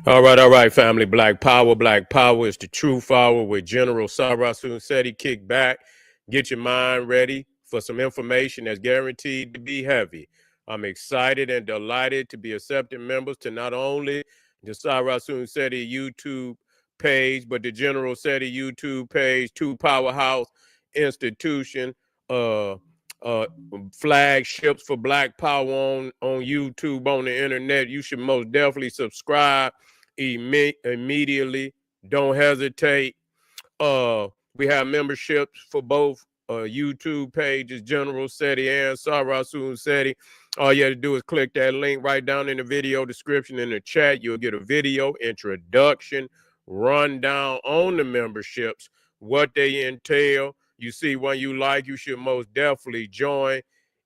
All right, family. Black Power is the truth hour with General Sarasun Seti. Kick back, get your mind ready for some information that's guaranteed to be heavy. I'm excited and delighted to be accepting members to not only the Sarasun Seti YouTube page, but the General Seti YouTube page, two powerhouse institution, uh, uh, flagships for Black Power on YouTube, on the internet. You should most definitely subscribe immediately. Don't hesitate. We have memberships for both YouTube pages, General Seti and Sarasun Seti. All you have to do is click that link right down in the video description in the chat. You'll get a video introduction, rundown on the memberships, what they entail. You see one you like, you should most definitely join.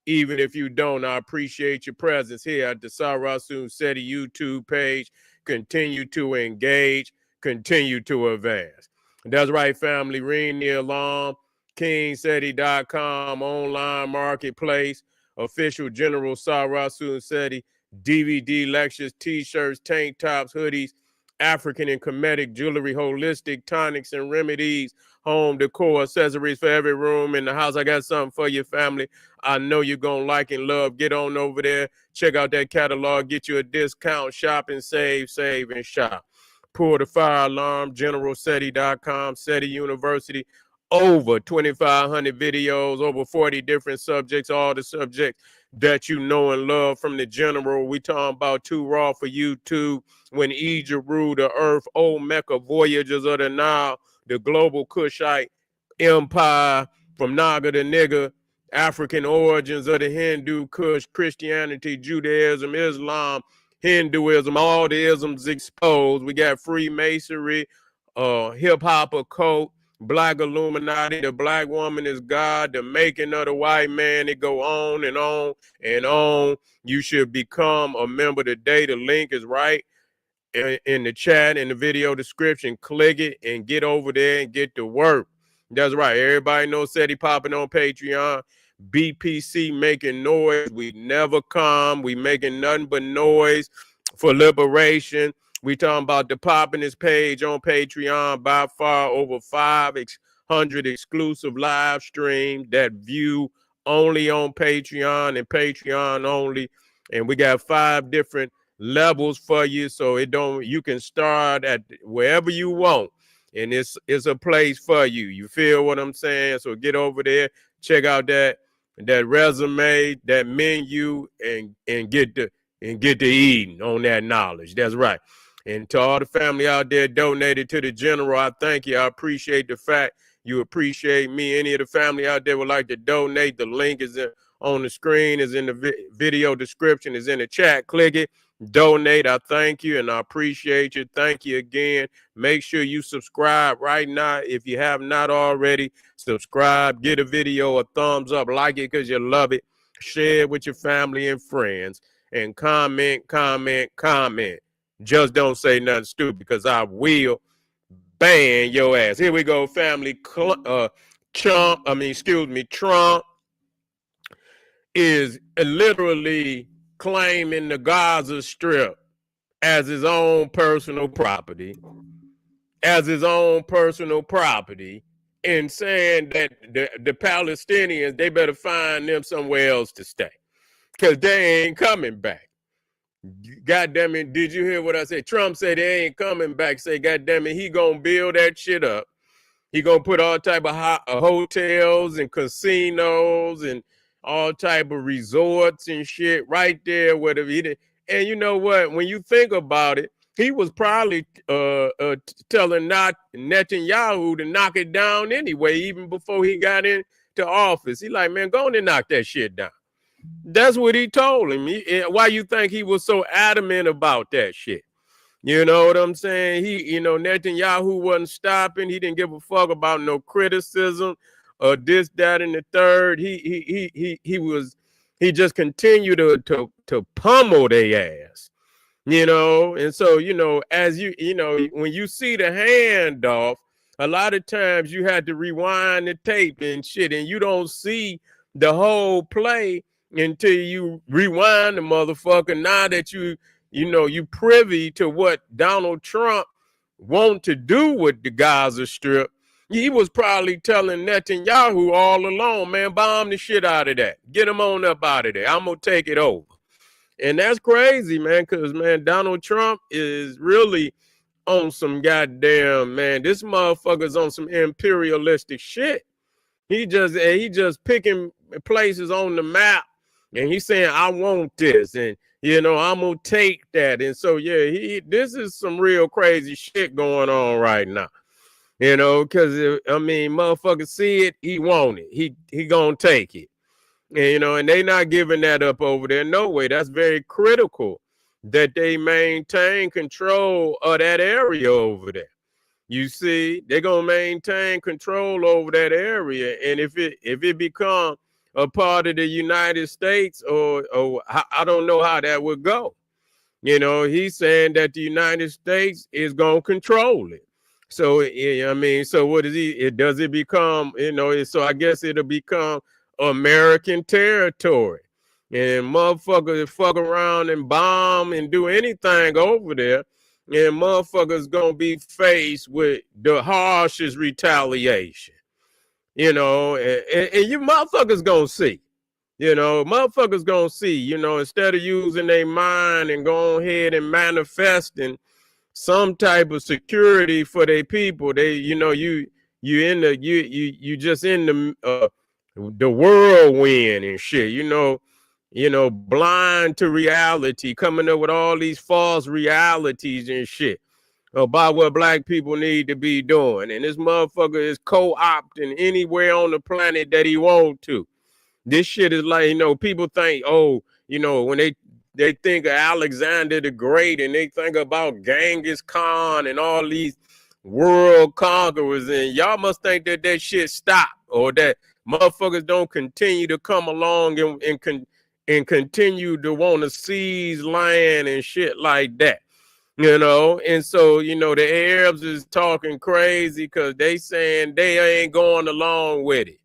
Even if you don't, I appreciate your presence here at the Sarasun Seti YouTube page. Continue to engage, continue to advance. That's right, family. Ring the alarm. KingSeti.com online marketplace. Official General Sarasun Seti DVD lectures, t-shirts, tank tops, hoodies, African and Kemetic jewelry, holistic tonics and remedies, home decor, accessories for every room in the house. I got something for your family. I know you're going to like and love. Get on over there. Check out that catalog. Get you a discount. Shop and save and shop. Pull the fire alarm, generalseti.com, Seti University. Over 2,500 videos, over 40 different subjects, all the subjects that you know and love from the general. We talking about Too Raw for YouTube, When Egypt Ruled the Earth, Old Mecca, Voyagers of the Nile, the Global Kushite Empire, from Naga to Nigger, African Origins of the Hindu Kush, Christianity, Judaism, Islam, Hinduism, all the isms exposed. We got Freemasonry, hip-hop occult, Black Illuminati, the black woman is God, the making of the white man. It go on and on and on. You should become a member today. The link is right in the chat, in the video description. Click it and get over there and get to work. That's right. Everybody knows Seti popping on Patreon. BPC making noise. We never come. We making nothing but noise for liberation. We talking about the poppin'est page on Patreon, by far over 500 exclusive live streams that view only on Patreon and Patreon only. And we got 5 different levels for you, so you can start at wherever you want, and it's a place for you. You feel what I'm saying? So get over there, check out that resume, that menu, and get to eating on that knowledge. That's right. And to all the family out there donated to the general, I thank you. I appreciate the fact you appreciate me. Any of the family out there would like to donate, the link is on the screen, is in the video description, is in the chat. Click it, donate. I thank you and I appreciate you. Thank you again. Make sure you subscribe right now if you have not already. Subscribe, get a video a thumbs up, like it because you love it, share it with your family and friends, and comment. Just don't say nothing stupid, because I will ban your ass. Here we go, family. Trump is literally claiming the Gaza Strip as his own personal property, and saying that the Palestinians, they better find them somewhere else to stay, because they ain't coming back. God damn it, did you hear what I said? Trump said they ain't coming back. Say, God damn it, he gonna build that shit up. He gonna put all type of hotels and casinos and all type of resorts and shit right there where he did. And you know what? When you think about it, he was probably telling Netanyahu to knock it down anyway, even before he got into office. He like, man, go on and knock that shit down. That's what he told him. Why you think he was so adamant about that shit? You know what I'm saying? Netanyahu wasn't stopping. He didn't give a fuck about no criticism or this, that, and the third. He just continued to pummel their ass. And so, as when you see the handoff, a lot of times you had to rewind the tape and shit, and you don't see the whole play until you rewind the motherfucker. Now that you you privy to what Donald Trump want to do with the Gaza Strip, he was probably telling Netanyahu all along, man, bomb the shit out of that. Get him on up out of there. I'm going to take it over. And that's crazy, man, because, man, Donald Trump is really on some goddamn, man, this motherfucker's on some imperialistic shit. He just picking places on the map, and he's saying, I want this, and, I'm going to take that. And so, yeah, this is some real crazy shit going on right now. Because, motherfuckers see it, he want it. He going to take it. And, and they not giving that up over there. No way. That's very critical that they maintain control of that area over there. You see, they're going to maintain control over that area. And if it become a part of the United States, or I don't know how that would go. He's saying that the United States is going to control it. So, so what is does it become, so I guess it'll become American territory. And motherfuckers fuck around and bomb and do anything over there. And motherfuckers gonna be faced with the harshest retaliation. And you motherfuckers gonna see. Motherfuckers gonna see, instead of using their mind and going ahead and manifesting some type of security for their people, they, you just in the whirlwind and shit, blind to reality, coming up with all these false realities and shit about what black people need to be doing. And this motherfucker is co-opting anywhere on the planet that he want to. This shit is like, people think, when they think of Alexander the Great and they think about Genghis Khan and all these world conquerors, and y'all must think that shit stopped, or that motherfuckers don't continue to come along and continue to want to seize land and shit like that. And so, the Arabs is talking crazy because they saying they ain't going along with it.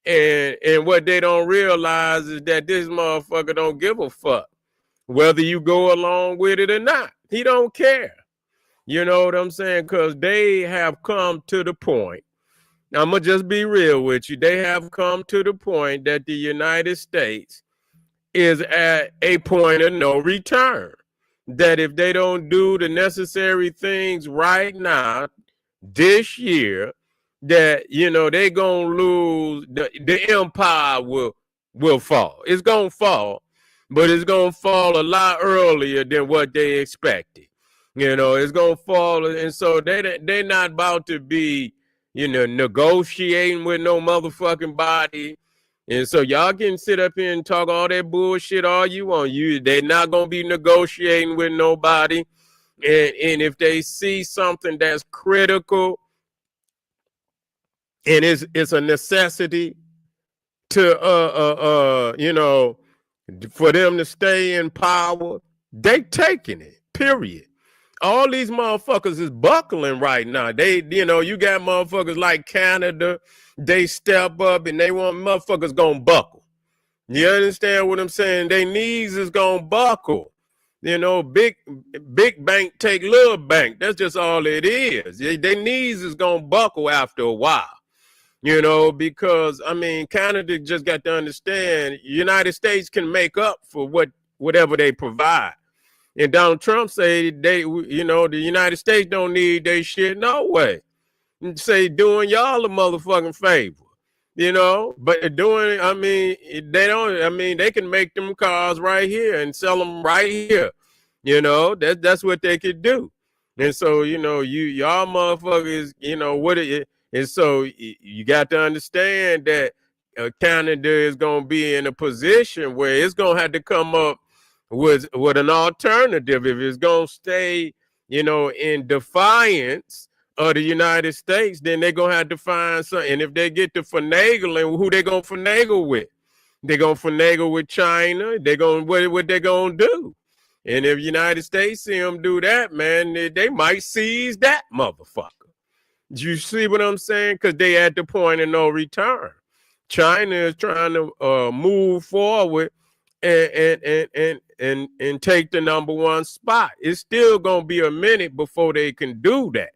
And what they don't realize is that this motherfucker don't give a fuck whether you go along with it or not. He don't care. You know what I'm saying? Because they have come to the point. I'm going to just be real with you. They have come to the point that the United States is at a point of no return. That if they don't do the necessary things right now, this year, that, they going to lose, the empire will fall. It's going to fall, but it's going to fall a lot earlier than what they expected. It's going to fall. And so they're not about to be, negotiating with no motherfucking body. And so y'all can sit up here and talk all that bullshit all you want. They're not going to be negotiating with nobody. And if they see something that's critical and it's a necessity to, for them to stay in power, they taking it, period. All these motherfuckers is buckling right now. They, you got motherfuckers like Canada, they step up and they want motherfuckers gonna buckle. You understand what I'm saying? Their knees is gonna buckle. Big bank take little bank. That's just all it is. Their knees is gonna buckle after a while. Because, Canada just got to understand United States can make up for whatever they provide. And Donald Trump say the United States don't need their shit no way. And say doing y'all a motherfucking favor, but doing, they don't, they can make them cars right here and sell them right here. That's what they could do. And so, y'all motherfuckers, what it, and so you got to understand that Canada is going to be in a position where it's going to have to come up with an alternative. If it's going to stay, in defiance of the United States, then they're going to have to find something. And if they get to finagling, who they going to finagle with? They're going to finagle with China. They're going, what they going to do? And if United States see them do that, man, they might seize that motherfucker. You see what I'm saying? Because they at the point of no return. China is trying to move forward and and take the #1 spot. It's still gonna be a minute before they can do that,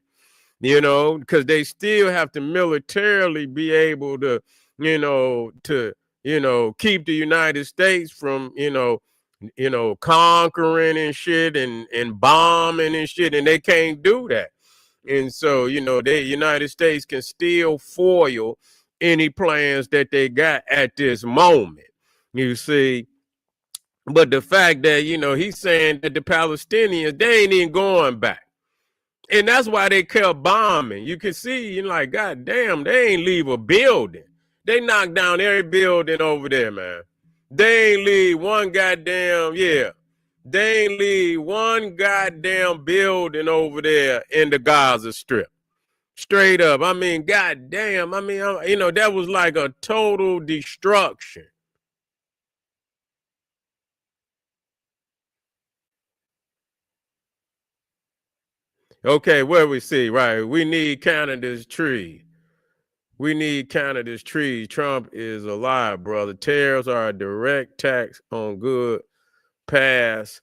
you know, because they still have to militarily be able to, keep the United States from, conquering and shit and bombing and shit, and they can't do that. And so, the United States can still foil any plans that they got at this moment, you see. But the fact that, he's saying that the Palestinians, they ain't even going back. And that's why they kept bombing. You can see, you're like, God damn, they ain't leave a building. They knocked down every building over there, man. They ain't leave one goddamn, they ain't leave one goddamn building over there in the Gaza Strip. Straight up. I mean, goddamn. I mean, that was like a total destruction. Okay, where we see, right? We need Canada's tree. We need Canada's tree. Trump is a lie, brother. Tariffs are a direct tax on good pass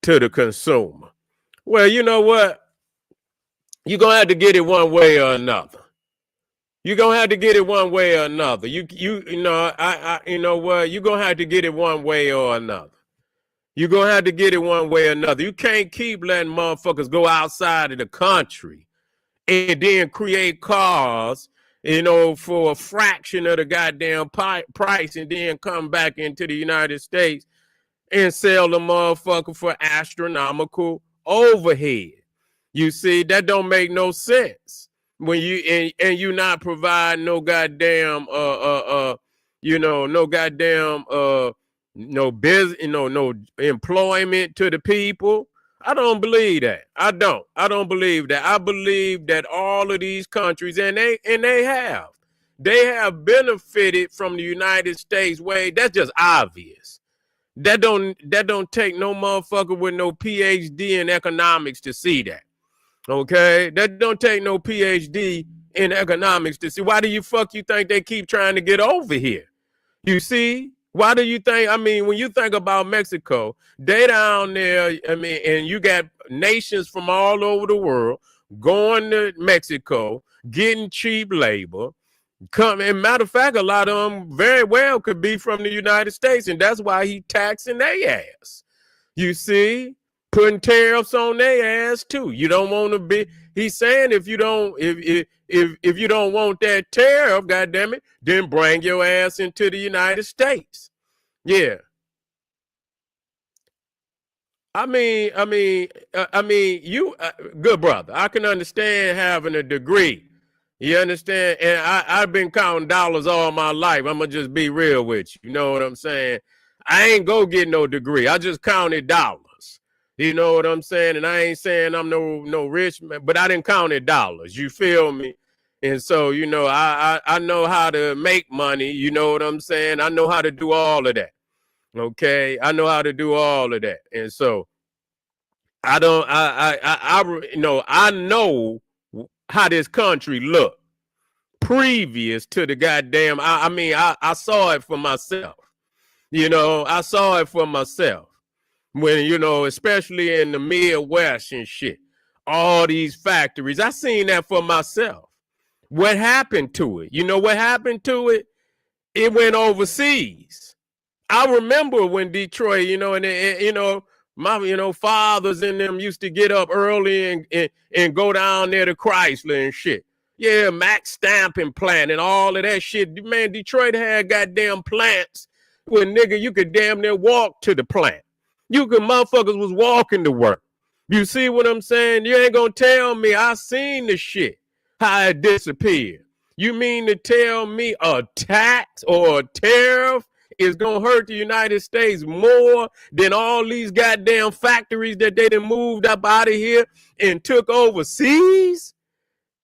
to the consumer. Well, you know what? You're going to have to get it one way or another. You're going to have to get it one way or another. You know what? You're going to have to get it one way or another. You're going to have to get it one way or another. You can't keep letting motherfuckers go outside of the country and then create cars, for a fraction of the goddamn price and then come back into the United States and sell the motherfucker for astronomical overhead. You see, that don't make no sense when you and you not provide no goddamn no business, no employment to the people. I don't believe that. I don't believe that. I believe that all of these countries, and they have benefited from the United States way. That's just obvious. That don't take no motherfucker with no PhD in economics to see that. Okay? That don't take no PhD in economics to see. Why do you think they keep trying to get over here? You see? Why do you think, when you think about Mexico, they down there, and you got nations from all over the world going to Mexico, getting cheap labor. And matter of fact, a lot of them very well could be from the United States, and that's why he taxing their ass. You see? Putting tariffs on their ass too. You don't want to be, he's saying if you don't want that tariff, goddamn it, then bring your ass into the United States. Yeah. You, good brother. I can understand having a degree. You understand? And I've been counting dollars all my life. I'm gonna just be real with you. You know what I'm saying? I ain't go get no degree. I just counted dollars. You know what I'm saying? And I ain't saying I'm no rich man, but I didn't count dollars. You feel me? And so, I know how to make money. You know what I'm saying? I know how to do all of that. Okay, I know how to do all of that, and so I know how this country looked previous to the goddamn. I saw it for myself. I saw it for myself when especially in the Midwest and shit. All these factories, I seen that for myself. What happened to it? You know what happened to it? It went overseas. I remember when Detroit, my fathers and them used to get up early and go down there to Chrysler and shit. Yeah, Max stamping plant and all of that shit. Man, Detroit had goddamn plants where nigga you could damn near walk to the plant. Motherfuckers was walking to work. You see what I'm saying? You ain't gonna tell me I seen the shit, how it disappeared. You mean to tell me a tax or a tariff is going to hurt the United States more than all these goddamn factories that they done moved up out of here and took overseas?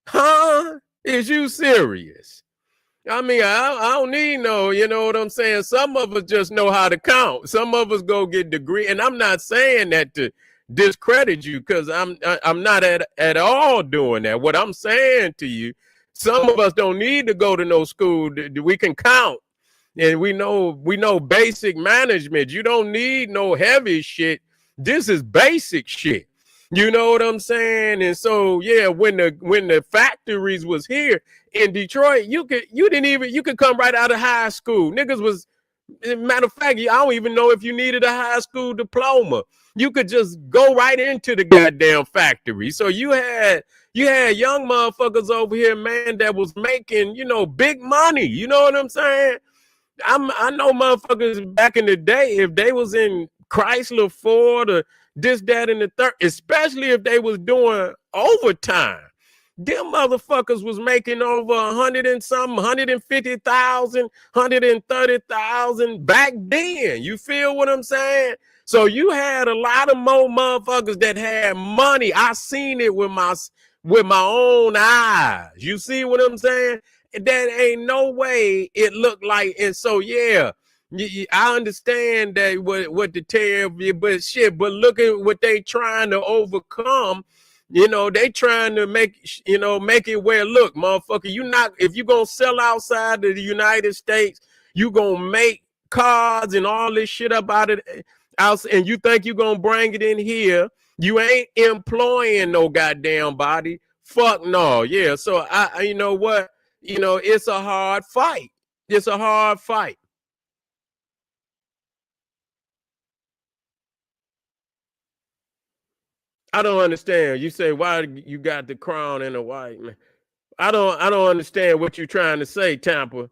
Huh? Is you serious? I don't need no, you know what I'm saying? Some of us just know how to count. Some of us go get degree. And I'm not saying that to discredit you because I'm not at all doing that. What I'm saying to you, some of us don't need to go to no school. We can count. And we know basic management. You don't need no heavy shit. This is basic shit. You know what I'm saying? And so yeah, when the factories was here in Detroit, you could come right out of high school. Niggas was, matter of fact, I don't even know if you needed a high school diploma. You could just go right into the goddamn factory. So you had young motherfuckers over here, man, that was making, big money. You know what I'm saying? I know motherfuckers back in the day, if they was in Chrysler, Ford, or this, that, and the third, especially if they was doing overtime, them motherfuckers was making over 100 and something, 150,000, 130,000 back then. You feel what I'm saying? So you had a lot of more motherfuckers that had money. I seen it with my own eyes. You see what I'm saying? That ain't no way it looked like. And so yeah, I understand that what the tariff, but shit, but look at what they trying to overcome. They trying to make it where, look, motherfucker, if you gonna sell outside of the United States, you gonna make cars and all this shit up out and you think you gonna bring it in here, you ain't employing no goddamn body. Fuck no. Yeah. So you know what? It's a hard fight. It's a hard fight. I don't understand. You say, why you got the crown and the white man? I don't understand what you're trying to say, Tampa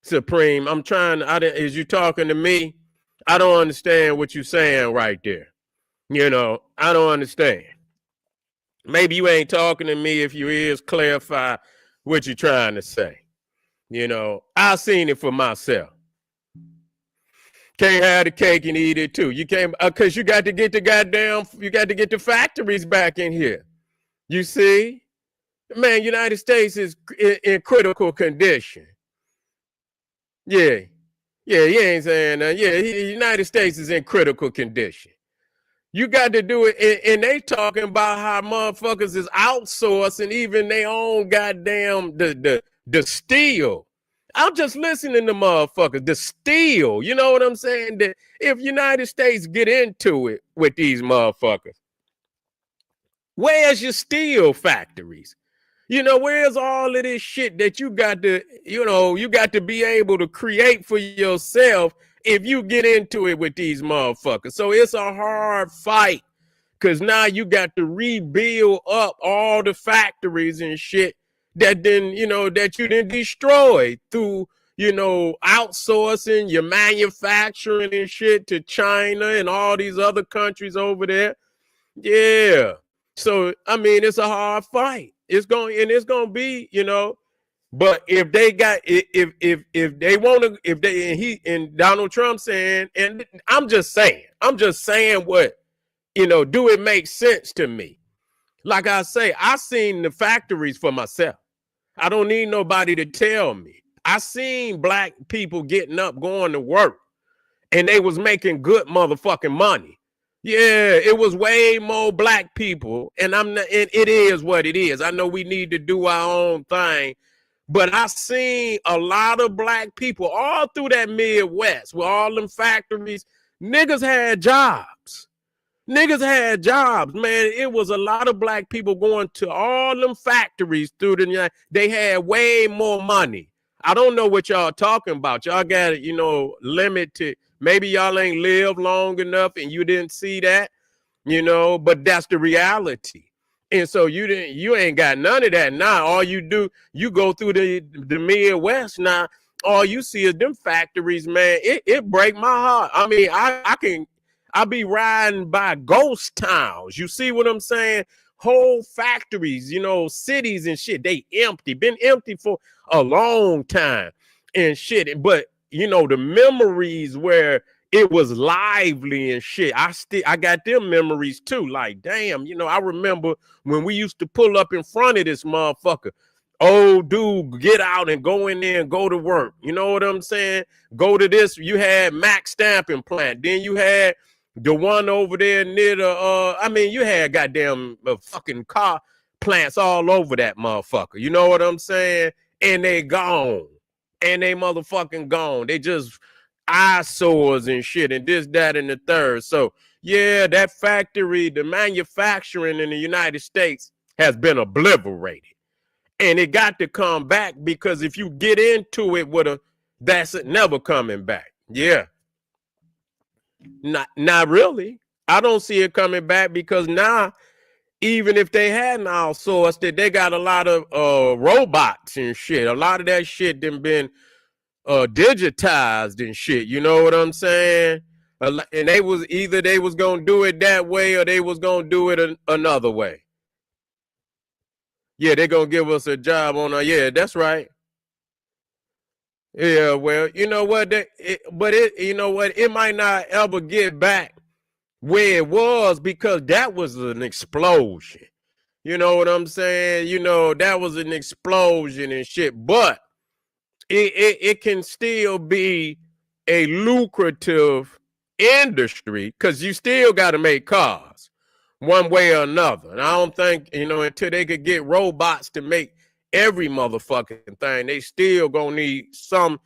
Supreme. Is you talking to me? I don't understand what you're saying right there. I don't understand. Maybe you ain't talking to me. If you is, clarify what you're trying to say. I seen it for myself. Can't have the cake and eat it too. You can't, because you got to get the factories back in here. You see? Man, United States is in critical condition. Yeah. Yeah, you ain't saying that. Yeah, the United States is in critical condition. You got to do it, and they talking about how motherfuckers is outsourcing even their own goddamn the steel. I'm just listening to motherfuckers. The steel, you know what I'm saying? That if United States get into it with these motherfuckers, where's your steel factories? Where's all of this shit that you got to be able to create for yourself if you get into it with these motherfuckers? So it's a hard fight, because now you got to rebuild up all the factories and shit that you didn't destroy through, outsourcing your manufacturing and shit to China and all these other countries over there. Yeah. So, I mean, it's a hard fight. It's going to be, but if they got, if they want to, and Donald Trump saying, and I'm just saying what, do it make sense to me? Like I say, I seen the factories for myself. I don't need nobody to tell me. I seen black people getting up, going to work, and they was making good motherfucking money. Yeah, it was way more black people, and it is what it is. I know we need to do our own thing, but I seen a lot of black people all through that Midwest with all them factories. Niggas had jobs. Niggas had jobs, man. It was a lot of black people going to all them factories through the. They had way more money. I don't know what y'all talking about. Y'all got it, limited. Maybe y'all ain't lived long enough and you didn't see that, but that's the reality. And so you ain't got none of that now. All you do, you go through the Midwest now. All you see is them factories, man. It break my heart. I mean, I be riding by ghost towns. You see what I'm saying? Whole factories, cities and shit. They empty. Been empty for a long time and shit. But the memories where it was lively and shit, I got them memories too. Like, damn, I remember when we used to pull up in front of this motherfucker. Old dude, get out and go in there and go to work. You know what I'm saying? Go to this. You had Max Stamping Plant. Then you had the one over there near the, you had goddamn fucking car plants all over that motherfucker. You know what I'm saying? And they gone. and they motherfucking gone. They just eyesores and shit and this, that, and the third. So yeah, that factory, the manufacturing in the United States has been obliterated. And it got to come back, because if you get into it with that's it, never coming back. Yeah. Not really. I don't see it coming back, because now, even if they hadn't outsourced it, they got a lot of robots and shit. A lot of that shit done been digitized and shit. You know what I'm saying? And they was gonna do it that way, or they was gonna do it another way. Yeah, they're gonna give us a job on yeah, that's right. Yeah, well, you know what? You know what? It might not ever get back where it was, because that was an explosion. You know what I'm saying? You know, that was an explosion and shit. But it can still be a lucrative industry, because you still got to make cars one way or another. And I don't think, until they could get robots to make every motherfucking thing, they still gonna need some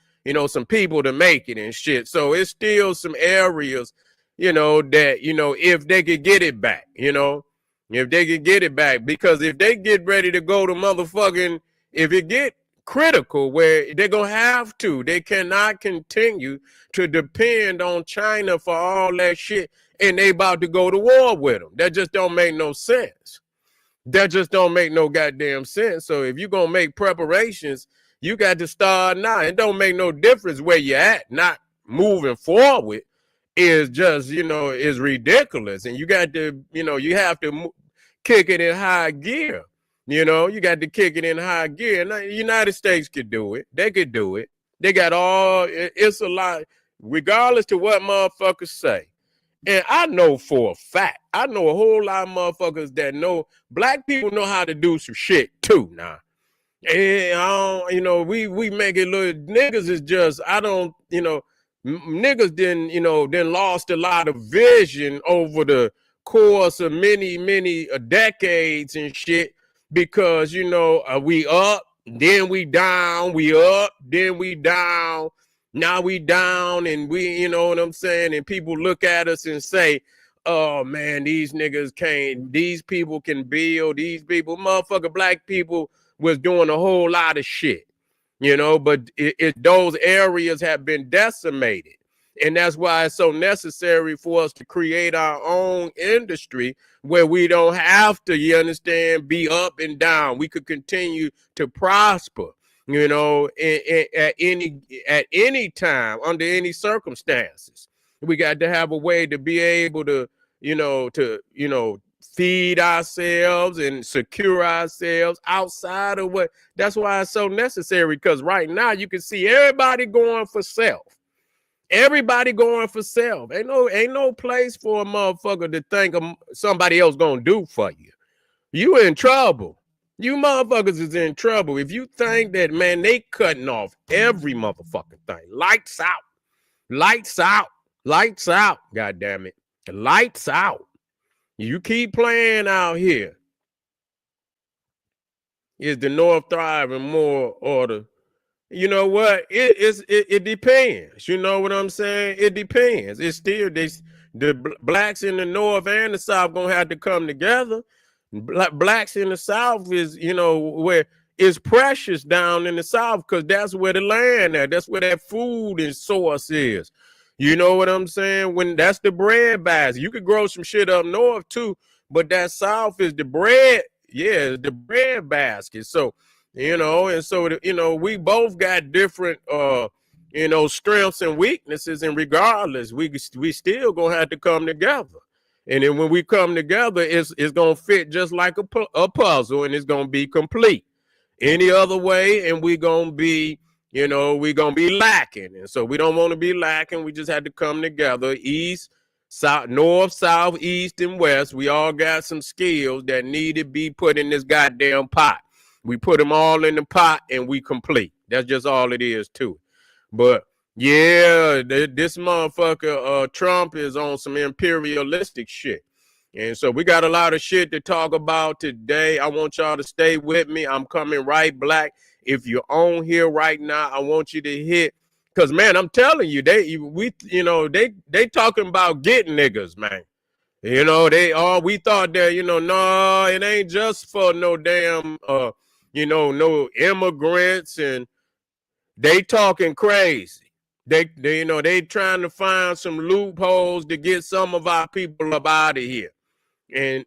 people to make it and shit. So it's still some areas, that, if they could get it back, if they could get it back, because if they get ready to go to motherfucking, if it get critical where they're gonna have to, they cannot continue to depend on China for all that shit, and they about to go to war with them. That just don't make no sense. That just don't make no goddamn sense. So if you're gonna make preparations, you got to start now. It don't make no difference where you're at. Not moving forward is just, is ridiculous. And you got to, you have to kick it in high gear. You got to kick it in high gear. And the United States could do it. They could do it. They got it's a lot, regardless to what motherfuckers say. And I know for a fact, I know a whole lot of motherfuckers that know black people know how to do some shit too now. And I don't, we make it look, niggas is just, I don't, niggas then lost a lot of vision over the course of many decades and shit, because, we up, then we down, we up, then we down. Now we down, and we, you know what I'm saying? And people look at us and say, oh man, these niggas can't, these people can build, these people, motherfucker, black people was doing a whole lot of shit, but those areas have been decimated. And that's why it's so necessary for us to create our own industry where we don't have to, you understand, be up and down. We could continue to prosper. At any time, under any circumstances. We got to have a way to be able to, feed ourselves and secure ourselves outside of what. That's why it's so necessary, because right now you can see everybody going for self. Everybody going for self. Ain't no place for a motherfucker to think somebody else gonna do for you. You in trouble. You motherfuckers is in trouble. If you think that, man, they cutting off every motherfucking thing. Lights out. Lights out. Lights out. God damn it. Lights out. You keep playing out here. Is the North thriving more, or you know what? It depends. You know what I'm saying? It depends. It's still the blacks in the North and the South gonna have to come together. Blacks in the South is, where it's precious down in the South, because that's where the land at. That's where that food and source is. You know what I'm saying? When that's the bread basket. You could grow some shit up north too, but that South is the bread. Yeah, the bread basket. So, and so, we both got different, strengths and weaknesses, and regardless, we still gonna have to come together. And then when we come together, it's going to fit just like a puzzle, and it's going to be complete. Any other way, and we're going to be, we're going to be lacking. And so we don't want to be lacking. We just had to come together. East, south, north, south, east, and west. We all got some skills that need to be put in this goddamn pot. We put them all in the pot, and we complete. That's just all it is to it. But yeah, this motherfucker Trump is on some imperialistic shit. And so we got a lot of shit to talk about today. I want y'all to stay with me. I'm coming right back If you're on here right now, I want you to hit, because man, I'm telling you, they talking about getting niggas, man. We thought that, no, it ain't just for no damn no immigrants, and they talking crazy. They trying to find some loopholes to get some of our people up out of here. And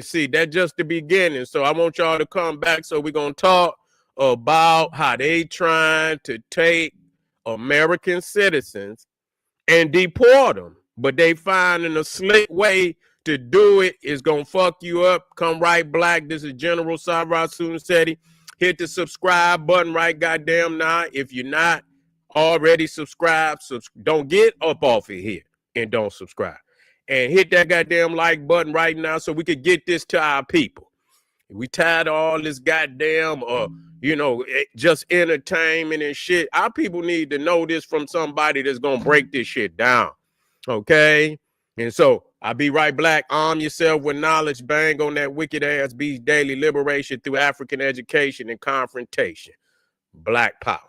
see, that's just the beginning. So I want y'all to come back. So we're gonna talk about how they trying to take American citizens and deport them, but they finding a slick way to do it. Is gonna fuck you up. Come right black. This is General Sarah Sunsetti. Hit the subscribe button right goddamn now. If you're not already subscribed, don't get up off of here and don't subscribe. And hit that goddamn like button right now so we could get this to our people. We tired of all this goddamn just entertainment and shit. Our people need to know this from somebody that's gonna break this shit down. Okay? And so I'll be right back. Arm yourself with knowledge. Bang on that wicked ass beast. Daily liberation through African education and confrontation. Black power.